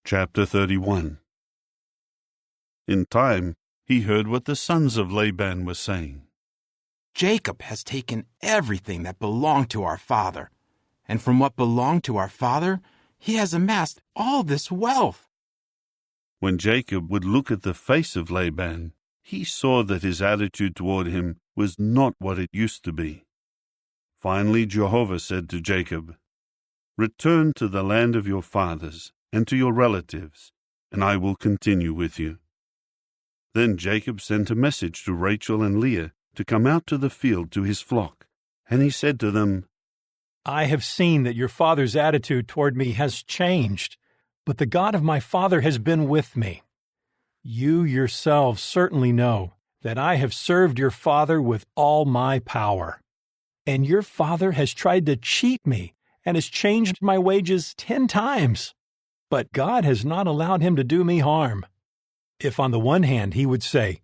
Chapter 31. In time, he heard what the sons of Laban were saying. Jacob has taken everything that belonged to our father, and from what belonged to our father, he has amassed all this wealth. When Jacob would look at the face of Laban, he saw that his attitude toward him was not what it used to be. Finally, Jehovah said to Jacob, "Return to the land of your fathers and to your relatives, and I will continue with you." Then Jacob sent a message to Rachel and Leah to come out to the field to his flock, and he said to them, "I have seen that your father's attitude toward me has changed, but the God of my father has been with me. You yourselves certainly know that I have served your father with all my power. And your father has tried to cheat me and has changed my wages 10 times. But God has not allowed him to do me harm. If on the one hand he would say,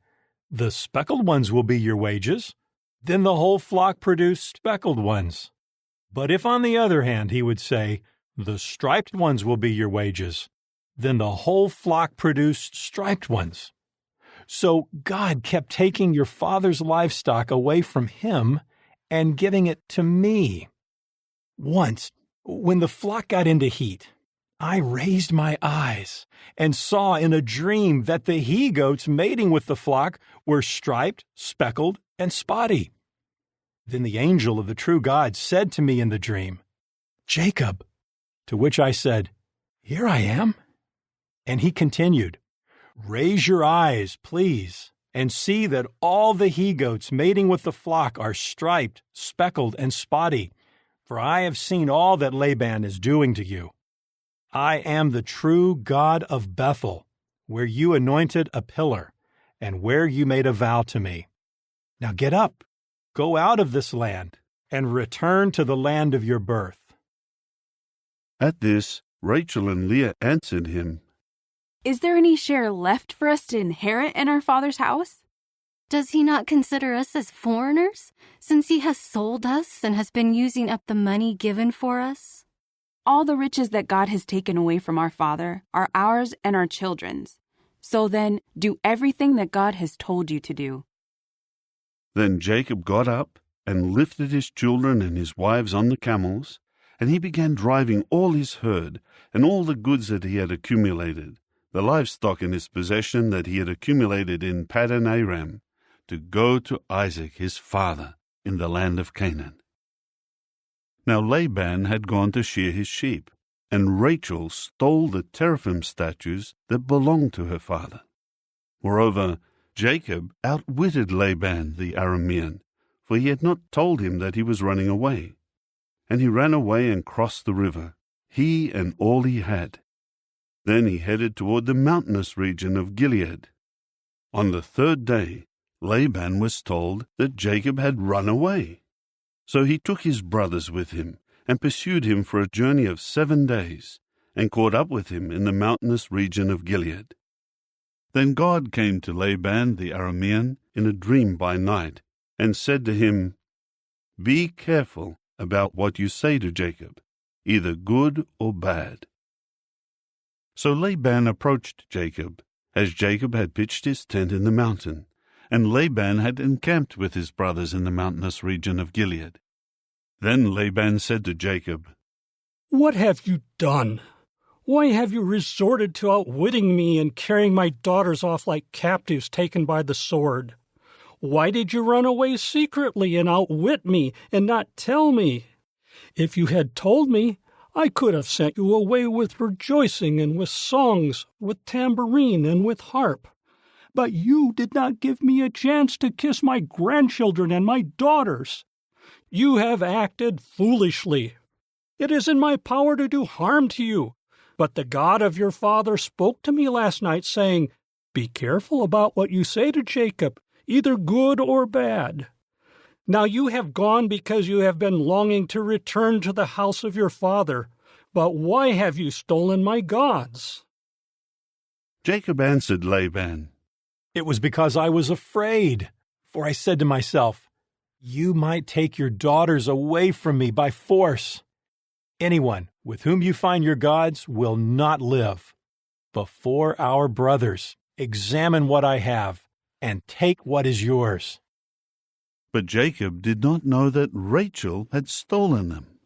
'The speckled ones will be your wages,' then the whole flock produced speckled ones. But if on the other hand he would say, 'The striped ones will be your wages,' then the whole flock produced striped ones. So God kept taking your father's livestock away from him and giving it to me. Once, when the flock got into heat, I raised my eyes and saw in a dream that the he-goats mating with the flock were striped, speckled, and spotty. Then the angel of the true God said to me in the dream, 'Jacob,' to which I said, 'Here I am.' And he continued, 'Raise your eyes, please, and see that all the he-goats mating with the flock are striped, speckled, and spotty, for I have seen all that Laban is doing to you. I am the true God of Bethel, where you anointed a pillar, and where you made a vow to me. Now get up, go out of this land, and return to the land of your birth.'" At this, Rachel and Leah answered him, "Is there any share left for us to inherit in our father's house? Does he not consider us as foreigners, since he has sold us and has been using up the money given for us? All the riches that God has taken away from our father are ours and our children's. So then, do everything that God has told you to do." Then Jacob got up and lifted his children and his wives on the camels, and he began driving all his herd and all the goods that he had accumulated, the livestock in his possession that he had accumulated in Paddan Aram, to go to Isaac his father in the land of Canaan. Now Laban had gone to shear his sheep, and Rachel stole the teraphim statues that belonged to her father. Moreover, Jacob outwitted Laban the Aramean, for he had not told him that he was running away. And he ran away and crossed the river, he and all he had. Then he headed toward the mountainous region of Gilead. On the 3rd day, Laban was told that Jacob had run away. So he took his brothers with him and pursued him for a journey of 7 days, and caught up with him in the mountainous region of Gilead. Then God came to Laban the Aramean in a dream by night, and said to him, "Be careful about what you say to Jacob, either good or bad." So Laban approached Jacob, as Jacob had pitched his tent in the mountain, and Laban had encamped with his brothers in the mountainous region of Gilead. Then Laban said to Jacob, "What have you done? Why have you resorted to outwitting me and carrying my daughters off like captives taken by the sword? Why did you run away secretly and outwit me and not tell me? If you had told me, I could have sent you away with rejoicing and with songs, with tambourine and with harp. But you did not give me a chance to kiss my grandchildren and my daughters. You have acted foolishly. It is in my power to do harm to you. But the God of your father spoke to me last night, saying, 'Be careful about what you say to Jacob, either good or bad.' Now you have gone because you have been longing to return to the house of your father. But why have you stolen my gods?" Jacob answered Laban, "It was because I was afraid, for I said to myself, 'You might take your daughters away from me by force. Anyone with whom you find your gods will not live.' Before our brothers, examine what I have, and take what is yours." But Jacob did not know that Rachel had stolen them.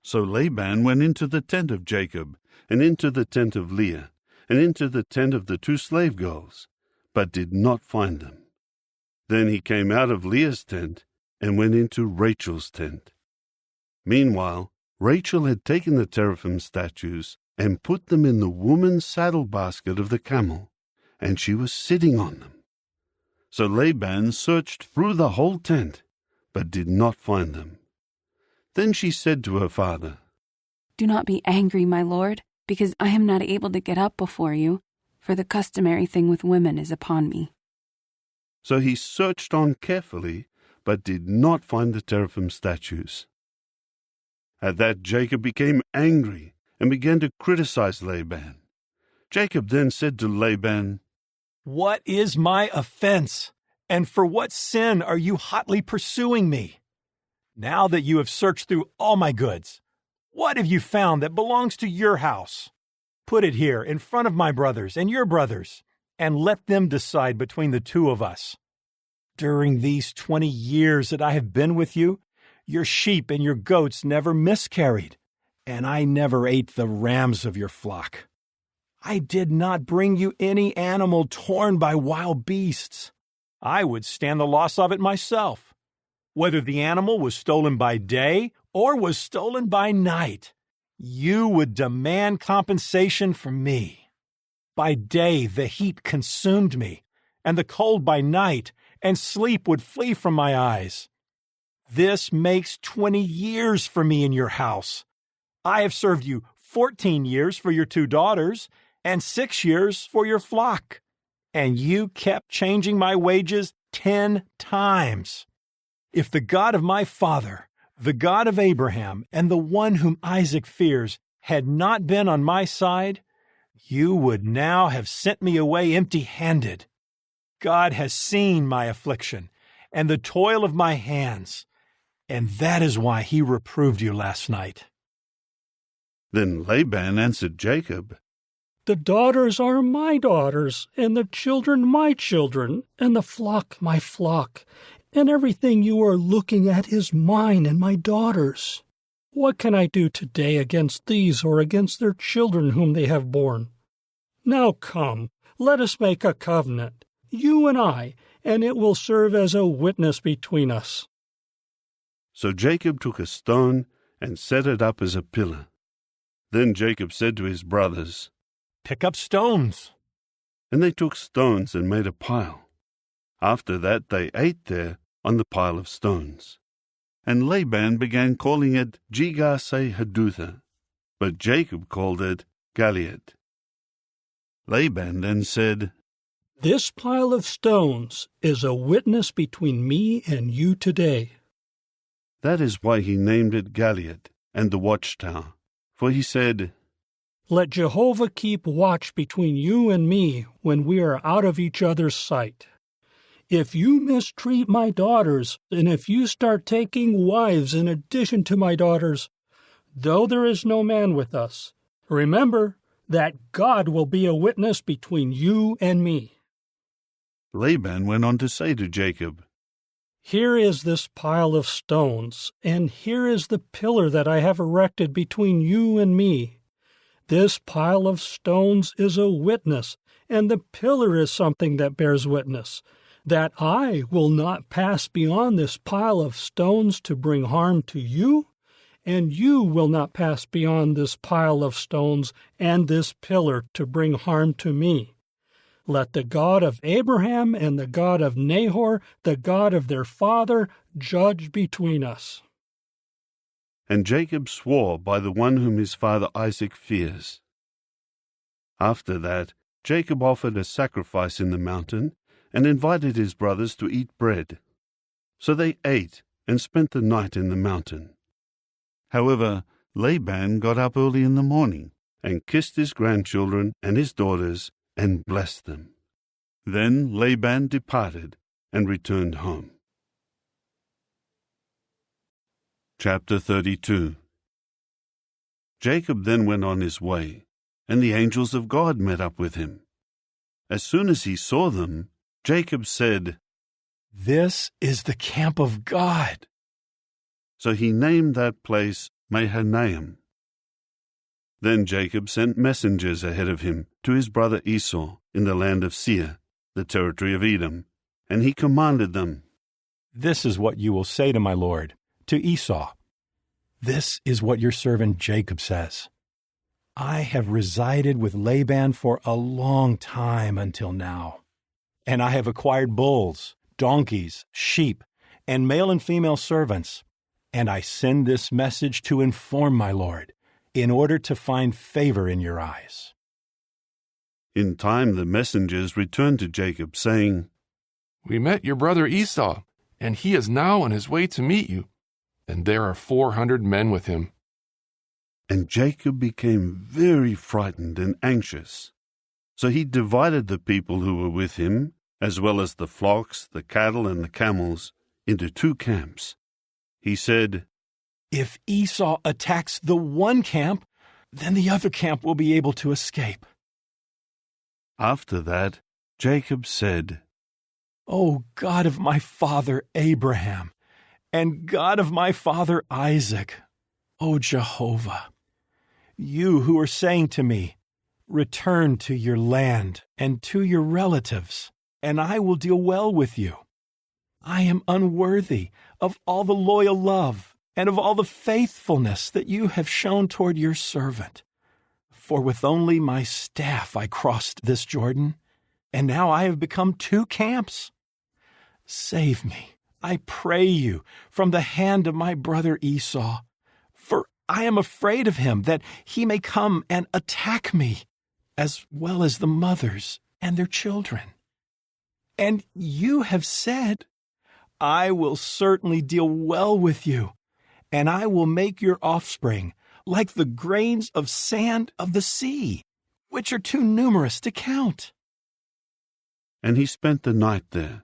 So Laban went into the tent of Jacob, and into the tent of Leah, and into the tent of the 2 slave girls, but did not find them. Then he came out of Leah's tent and went into Rachel's tent. Meanwhile, Rachel had taken the teraphim statues and put them in the woman's saddle basket of the camel, and she was sitting on them. So Laban searched through the whole tent, but did not find them. Then she said to her father, "Do not be angry, my lord, because I am not able to get up before you, for the customary thing with women is upon me." So he searched on carefully, but did not find the teraphim statues. At that Jacob became angry and began to criticize Laban. Jacob then said to Laban, "What is my offense? And for what sin are you hotly pursuing me? Now that you have searched through all my goods, what have you found that belongs to your house? Put it here in front of my brothers and your brothers, and let them decide between the 2 of us. During these 20 years that I have been with you, your sheep and your goats never miscarried, and I never ate the rams of your flock. I did not bring you any animal torn by wild beasts. I would stand the loss of it myself. Whether the animal was stolen by day or was stolen by night, you would demand compensation from me. By day the heat consumed me, and the cold by night, and sleep would flee from my eyes. This makes 20 years for me in your house. I have served you 14 years for your 2 daughters, and 6 years for your flock, and you kept changing my wages 10 times. If the God of my father, the God of Abraham, and the one whom Isaac fears had not been on my side, you would now have sent me away empty-handed. God has seen my affliction and the toil of my hands, and that is why he reproved you last night." Then Laban answered Jacob, "The daughters are my daughters, and the children my children, and the flock my flock, and everything you are looking at is mine and my daughters. What can I do today against these or against their children whom they have borne? Now come, let us make a covenant, you and I, and it will serve as a witness between us." So Jacob took a stone and set it up as a pillar. Then Jacob said to his brothers, "Pick up stones." And they took stones and made a pile. After that they ate there on the pile of stones. And Laban began calling it Jegar-sahadutha, but Jacob called it Galeed. Laban then said, "This pile of stones is a witness between me and you today." That is why he named it Galeed and the watchtower, for he said, "Let Jehovah keep watch between you and me when we are out of each other's sight. If you mistreat my daughters, and if you start taking wives in addition to my daughters, though there is no man with us, remember that God will be a witness between you and me." Laban went on to say to Jacob, "Here is this pile of stones, and here is the pillar that I have erected between you and me. This pile of stones is a witness, and the pillar is something that bears witness, that I will not pass beyond this pile of stones to bring harm to you, and you will not pass beyond this pile of stones and this pillar to bring harm to me. Let the God of Abraham and the God of Nahor, the God of their father, judge between us." And Jacob swore by the one whom his father Isaac fears. After that, Jacob offered a sacrifice in the mountain and invited his brothers to eat bread. So they ate and spent the night in the mountain. However, Laban got up early in the morning and kissed his grandchildren and his daughters and blessed them. Then Laban departed and returned home. Chapter 32. Jacob then went on his way, and the angels of God met up with him. As soon as he saw them, Jacob said, "This is the camp of God." So he named that place Mahanaim. Then Jacob sent messengers ahead of him to his brother Esau in the land of Seir, the territory of Edom, and he commanded them, "This is what you will say to my lord, to Esau. This is what your servant Jacob says. I have resided with Laban for a long time until now, and I have acquired bulls, donkeys, sheep, and male and female servants, and I send this message to inform my lord, in order to find favor in your eyes." In time the messengers returned to Jacob, saying, "We met your brother Esau, and he is now on his way to meet you, and there are 400 men with him." And Jacob became very frightened and anxious. So he divided the people who were with him, as well as the flocks, the cattle, and the camels, into 2 camps. He said, "If Esau attacks the one camp, then the other camp will be able to escape." After that, Jacob said, "O God of my father Abraham, and God of my father Isaac, O Jehovah, you who are saying to me, 'Return to your land and to your relatives, and I will deal well with you.' I am unworthy of all the loyal love and of all the faithfulness that you have shown toward your servant. For with only my staff I crossed this Jordan, and now I have become 2 camps. Save me, I pray you, from the hand of my brother Esau, for I am afraid of him, that he may come and attack me, as well as the mothers and their children. And you have said, 'I will certainly deal well with you, and I will make your offspring like the grains of sand of the sea, which are too numerous to count.'" And he spent the night there.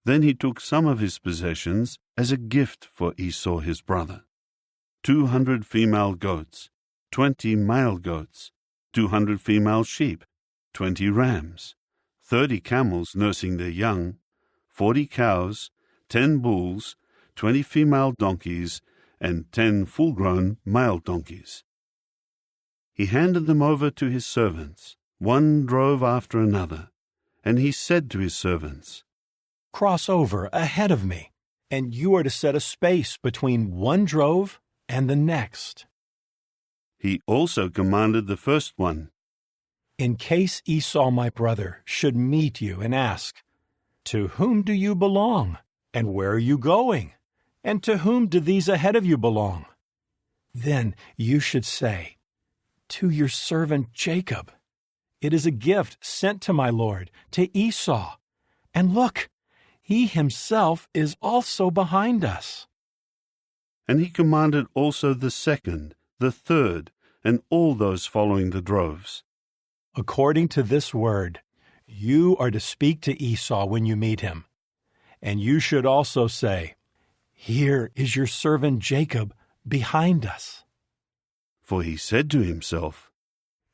Then he took some of his possessions as a gift for Esau his brother: 200 female goats, 20 male goats, 200 female sheep, 20 rams, 30 camels nursing their young, 40 cows, 10 bulls, 20 female donkeys, and 10 full-grown male donkeys. He handed them over to his servants, one drove after another, and he said to his servants, "Cross over ahead of me, and you are to set a space between one drove and the next." He also commanded the first one, "In case Esau my brother should meet you and ask, 'To whom do you belong, and where are you going? And to whom do these ahead of you belong?' Then you should say, 'To your servant Jacob. It is a gift sent to my lord, to Esau. And look, he himself is also behind us.'" And he commanded also the second, the third, and all those following the droves. "According to this word, you are to speak to Esau when you meet him. And you should also say, 'Here is your servant Jacob behind us.'" For he said to himself,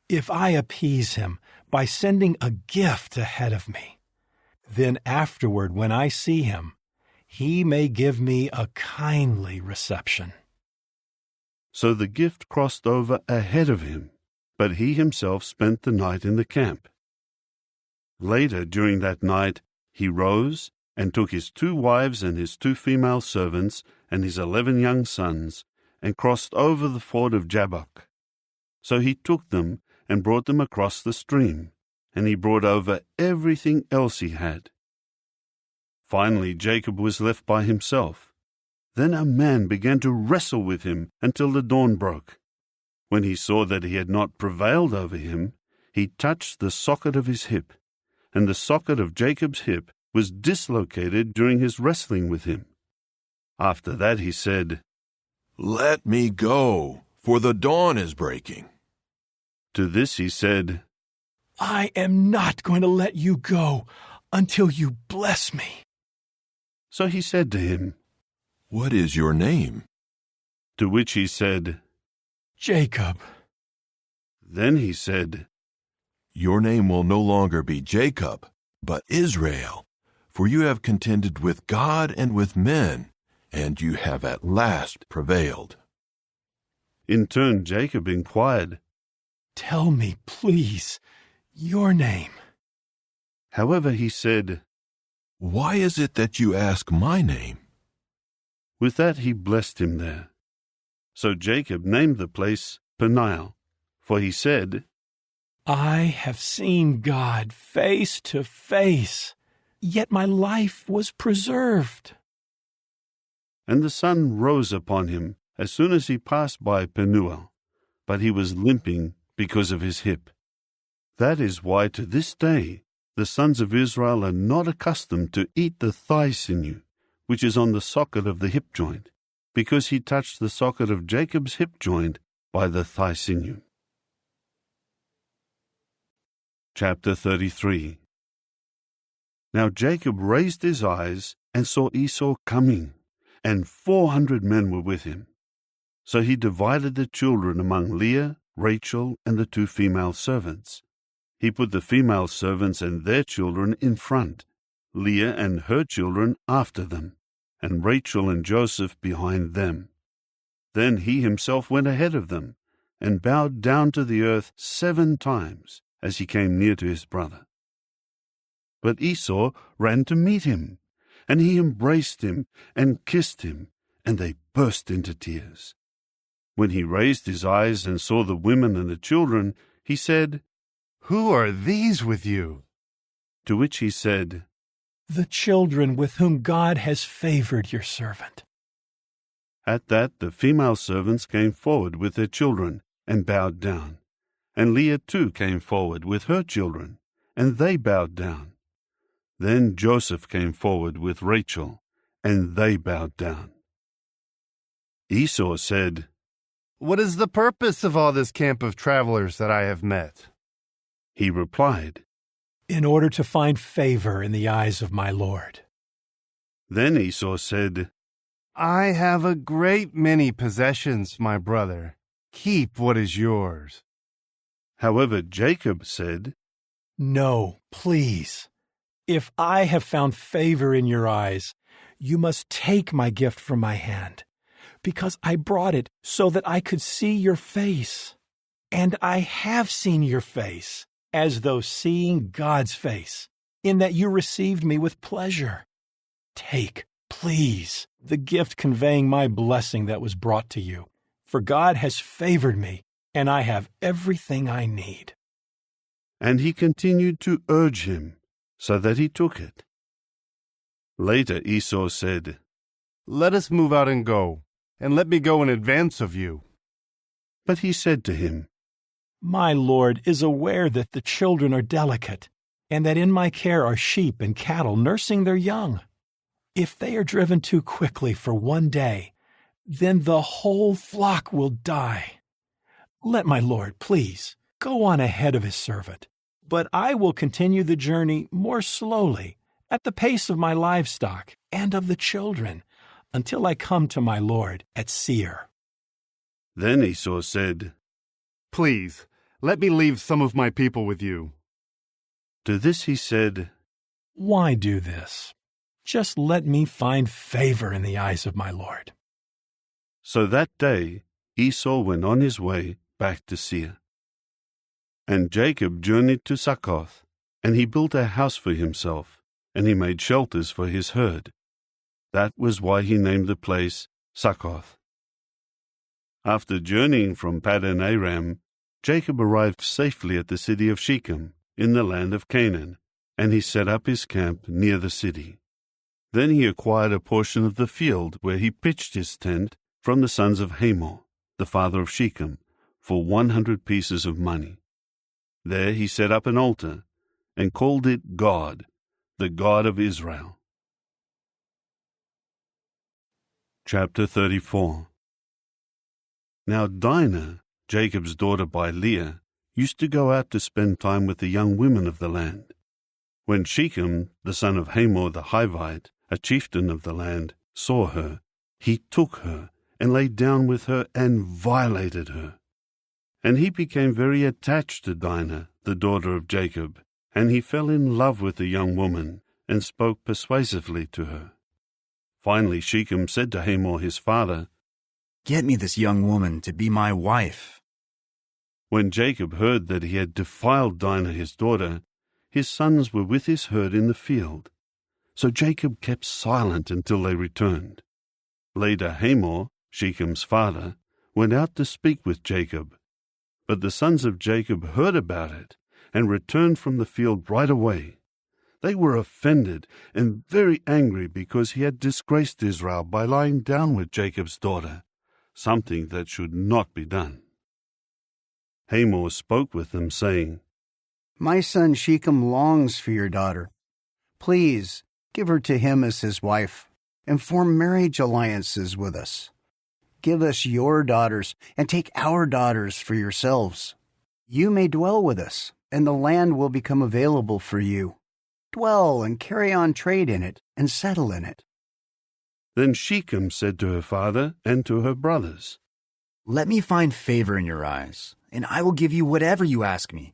"If I appease him by sending a gift ahead of me, then afterward when I see him, he may give me a kindly reception." So the gift crossed over ahead of him, but he himself spent the night in the camp. Later during that night he rose and took his 2 wives and his 2 female servants and his 11 young sons, and crossed over the ford of Jabbok. So he took them and brought them across the stream, and he brought over everything else he had. Finally Jacob was left by himself. Then a man began to wrestle with him until the dawn broke. When he saw that he had not prevailed over him, he touched the socket of his hip, and the socket of Jacob's hip was dislocated during his wrestling with him. After that he said, "Let me go, for the dawn is breaking." To this he said, "I am not going to let you go until you bless me." So he said to him, "What is your name?" To which he said, "Jacob." Then he said, Your name will no longer be Jacob, but Israel, for you have contended with God and with men, and you have at last prevailed. In turn, Jacob inquired, Tell me, please, your name. However, he said, Why is it that you ask my name? With that he blessed him there. So Jacob named the place Peniel, for he said, I have seen God face to face, yet my life was preserved. And the sun rose upon him as soon as he passed by Penuel, but he was limping because of his hip. That is why to this day the sons of Israel are not accustomed to eat the thigh sinew, which is on the socket of the hip joint, because he touched the socket of Jacob's hip joint by the thigh sinew. Chapter 33. Now Jacob raised his eyes and saw Esau coming, and 400 men were with him. So he divided the children among Leah, Rachel, and the 2 female servants. He put the female servants and their children in front, Leah and her children after them, and Rachel and Joseph behind them. Then he himself went ahead of them, and bowed down to the earth 7 times as he came near to his brother. But Esau ran to meet him, and he embraced him and kissed him, and they burst into tears. When he raised his eyes and saw the women and the children, he said, Who are these with you? To which he said, The children with whom God has favored your servant. At that the female servants came forward with their children and bowed down. And Leah too came forward with her children, and they bowed down. Then Joseph came forward with Rachel, and they bowed down. Esau said, What is the purpose of all this camp of travelers that I have met? He replied, In order to find favor in the eyes of my Lord. Then Esau said, I have a great many possessions, my brother. Keep what is yours. However, Jacob said, No, please. If I have found favor in your eyes, you must take my gift from my hand, because I brought it so that I could see your face. And I have seen your face, as though seeing God's face, in that you received me with pleasure. Take, please, the gift conveying my blessing that was brought to you, for God has favored me, and I have everything I need. And he continued to urge him, so that he took it. Later Esau said, Let us move out and go, and let me go in advance of you. But he said to him, My Lord is aware that the children are delicate, and that in my care are sheep and cattle nursing their young. If they are driven too quickly for one day, then the whole flock will die. Let my Lord, please, go on ahead of his servant, but I will continue the journey more slowly, at the pace of my livestock and of the children, until I come to my Lord at Seir. Then Esau said, Please, let me leave some of my people with you. To this he said, Why do this? Just let me find favor in the eyes of my Lord. So that day Esau went on his way back to Seir. And Jacob journeyed to Succoth, and he built a house for himself, and he made shelters for his herd. That was why he named the place Succoth. After journeying from Paddan Aram, Jacob arrived safely at the city of Shechem, in the land of Canaan, and he set up his camp near the city. Then he acquired a portion of the field where he pitched his tent from the sons of Hamor, the father of Shechem, for 100 pieces of money. There he set up an altar, and called it God, the God of Israel. Chapter 34. Now Dinah, Jacob's daughter by Leah, used to go out to spend time with the young women of the land. When Shechem, the son of Hamor the Hivite, a chieftain of the land, saw her, he took her and lay down with her and violated her. And he became very attached to Dinah, the daughter of Jacob, and he fell in love with the young woman and spoke persuasively to her. Finally Shechem said to Hamor his father, "Get me this young woman to be my wife." When Jacob heard that he had defiled Dinah his daughter, his sons were with his herd in the field. So Jacob kept silent until they returned. Later Hamor, Shechem's father, went out to speak with Jacob. But the sons of Jacob heard about it and returned from the field right away. They were offended and very angry because he had disgraced Israel by lying down with Jacob's daughter, something that should not be done. Hamor spoke with them, saying, "My son Shechem longs for your daughter. Please give her to him as his wife, and form marriage alliances with us. Give us your daughters, and take our daughters for yourselves. You may dwell with us, and the land will become available for you. Dwell and carry on trade in it, and settle in it." Then Shechem said to her father and to her brothers, "Let me find favor in your eyes, and I will give you whatever you ask me.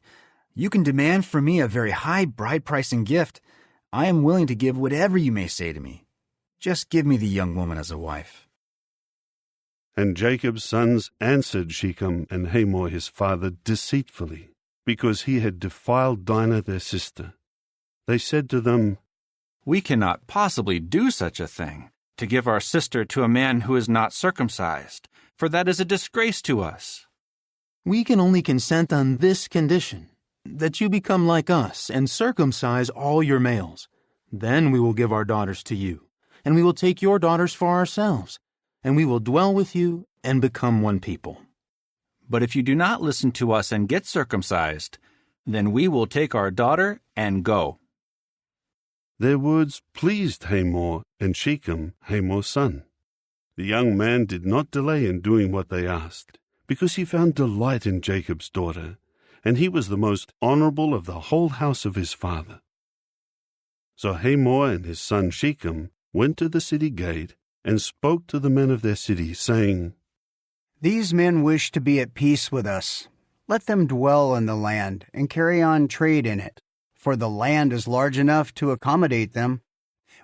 You can demand from me a very high bride price and gift. I am willing to give whatever you may say to me. Just give me the young woman as a wife." And Jacob's sons answered Shechem and Hamor his father deceitfully, because he had defiled Dinah their sister. They said to them, "We cannot possibly do such a thing, to give our sister to a man who is not circumcised, for that is a disgrace to us. We can only consent on this condition, that you become like us and circumcise all your males. Then we will give our daughters to you, and we will take your daughters for ourselves, and we will dwell with you and become one people. But if you do not listen to us and get circumcised, then we will take our daughter and go." Their words pleased Hamor and Shechem, Hamor's son. The young man did not delay in doing what they asked, because he found delight in Jacob's daughter, and he was the most honorable of the whole house of his father. So Hamor and his son Shechem went to the city gate and spoke to the men of their city, saying, "These men wish to be at peace with us. Let them dwell in the land and carry on trade in it, for the land is large enough to accommodate them.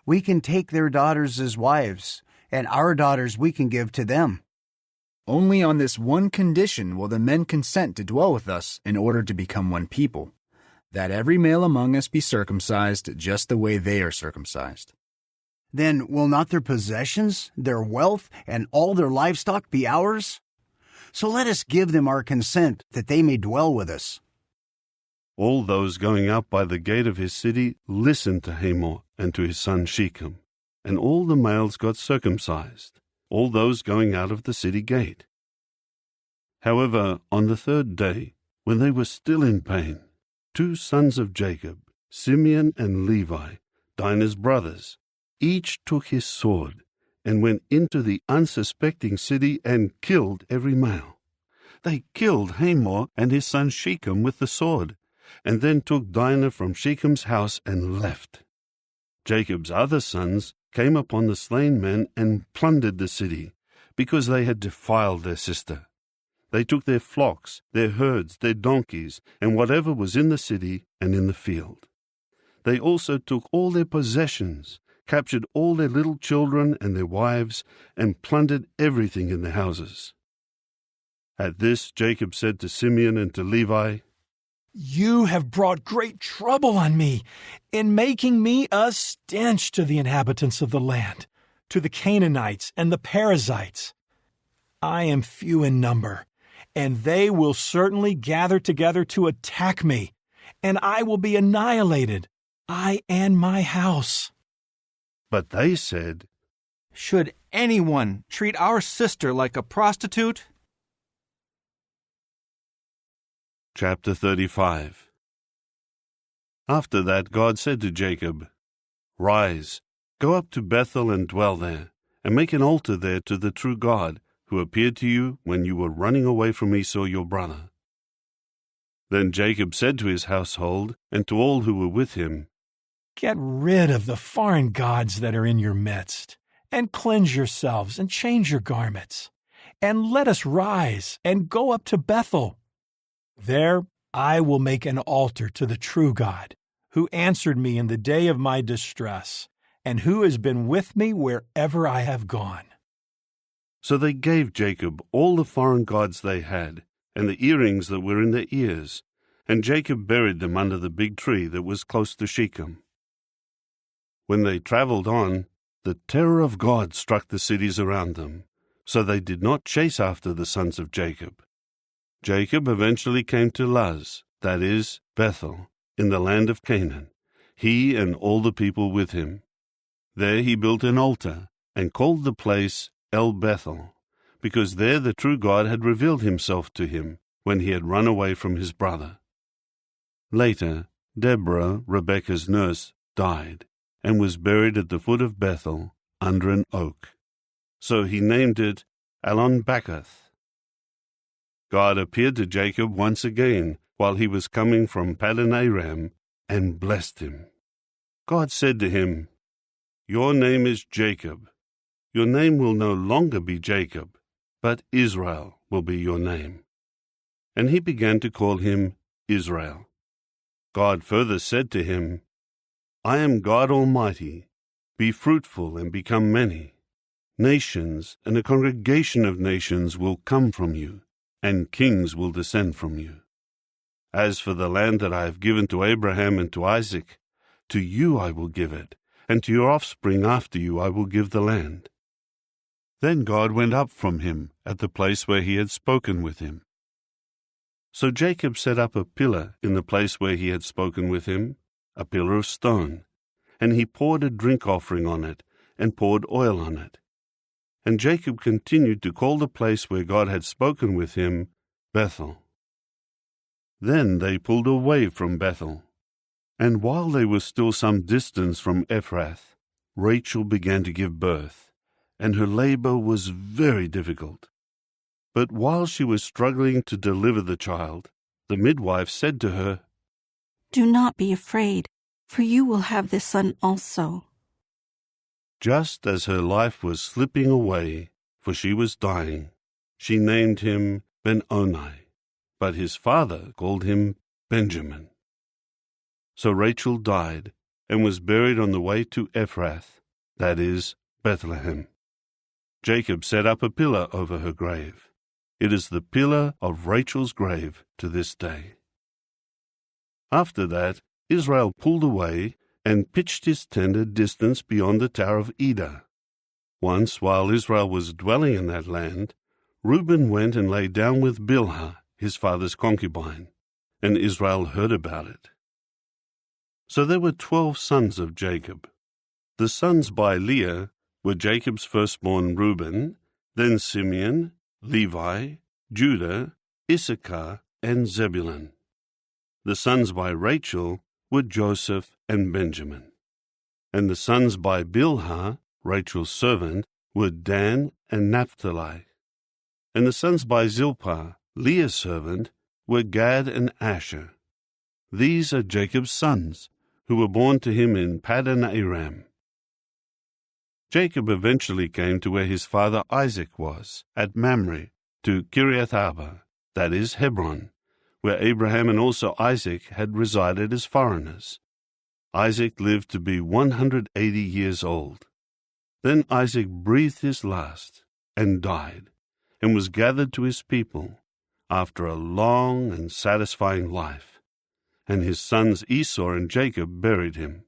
We can take their daughters as wives, and our daughters we can give to them." Only on this one condition will the men consent to dwell with us in order to become one people, that every male among us be circumcised just the way they are circumcised. Then will not their possessions, their wealth, and all their livestock be ours? So let us give them our consent, that they may dwell with us. All those going out by the gate of his city listened to Hamor and to his son Shechem, and all the males got circumcised, all those going out of the city gate. However, on the third day, when they were still in pain, 2 sons of Jacob, Simeon and Levi, Dinah's brothers, each took his sword and went into the unsuspecting city and killed every male. They killed Hamor and his son Shechem with the sword, and then took Dinah from Shechem's house and left. Jacob's other sons came upon the slain men and plundered the city, because they had defiled their sister. They took their flocks, their herds, their donkeys, and whatever was in the city and in the field. They also took all their possessions, captured all their little children and their wives, and plundered everything in their houses. At this Jacob said to Simeon and to Levi, "You have brought great trouble on me in making me a stench to the inhabitants of the land, to the Canaanites and the Perizzites. I am few in number, and they will certainly gather together to attack me, and I will be annihilated, I and my house." But they said, "Should anyone treat our sister like a prostitute?" Chapter 35. After that God said to Jacob, "Rise, go up to Bethel and dwell there, and make an altar there to the true God, who appeared to you when you were running away from Esau your brother." Then Jacob said to his household and to all who were with him, "Get rid of the foreign gods that are in your midst, and cleanse yourselves and change your garments, and let us rise and go up to Bethel, There I will make an altar to the true God, who answered me in the day of my distress, and who has been with me wherever I have gone." So they gave Jacob all the foreign gods they had, and the earrings that were in their ears, and Jacob buried them under the big tree that was close to Shechem. When they traveled on, the terror of God struck the cities around them, so they did not chase after the sons of Jacob. Jacob eventually came to Luz, that is, Bethel, in the land of Canaan, he and all the people with him. There he built an altar and called the place El Bethel, because there the true God had revealed himself to him when he had run away from his brother. Later, Deborah, Rebekah's nurse, died and was buried at the foot of Bethel under an oak. So he named it Allon-Bachuth. God appeared to Jacob once again while he was coming from Paddan Aram and blessed him. God said to him, "Your name is Jacob. Your name will no longer be Jacob, but Israel will be your name." And he began to call him Israel. God further said to him, "I am God Almighty. Be fruitful and become many. Nations and a congregation of nations will come from you, and kings will descend from you. As for the land that I have given to Abraham and to Isaac, to you I will give it, and to your offspring after you I will give the land." Then God went up from him at the place where he had spoken with him. So Jacob set up a pillar in the place where he had spoken with him, a pillar of stone, and he poured a drink offering on it and poured oil on it. And Jacob continued to call the place where God had spoken with him Bethel. Then they pulled away from Bethel, and while they were still some distance from Ephrath, Rachel began to give birth, and her labor was very difficult. But while she was struggling to deliver the child, the midwife said to her, "Do not be afraid, for you will have this son also." Just as her life was slipping away, for she was dying, she named him Ben-Oni, but his father called him Benjamin. So Rachel died and was buried on the way to Ephrath, that is, Bethlehem. Jacob set up a pillar over her grave. It is the pillar of Rachel's grave to this day. After that, Israel pulled away and pitched his tent a distance beyond the Tower of Eder. Once, while Israel was dwelling in that land, Reuben went and lay down with Bilhah, his father's concubine, and Israel heard about it. So there were 12 sons of Jacob. The sons by Leah were Jacob's firstborn Reuben, then Simeon, Levi, Judah, Issachar, and Zebulun. The sons by Rachel were Joseph and Benjamin. And the sons by Bilhah, Rachel's servant, were Dan and Naphtali. And the sons by Zilpah, Leah's servant, were Gad and Asher. These are Jacob's sons, who were born to him in Paddan Aram. Jacob eventually came to where his father Isaac was, at Mamre, to Kiriath Arba, that is, Hebron, where Abraham and also Isaac had resided as foreigners. Isaac lived to be 180 years old. Then Isaac breathed his last and died, and was gathered to his people after a long and satisfying life, and his sons Esau and Jacob buried him.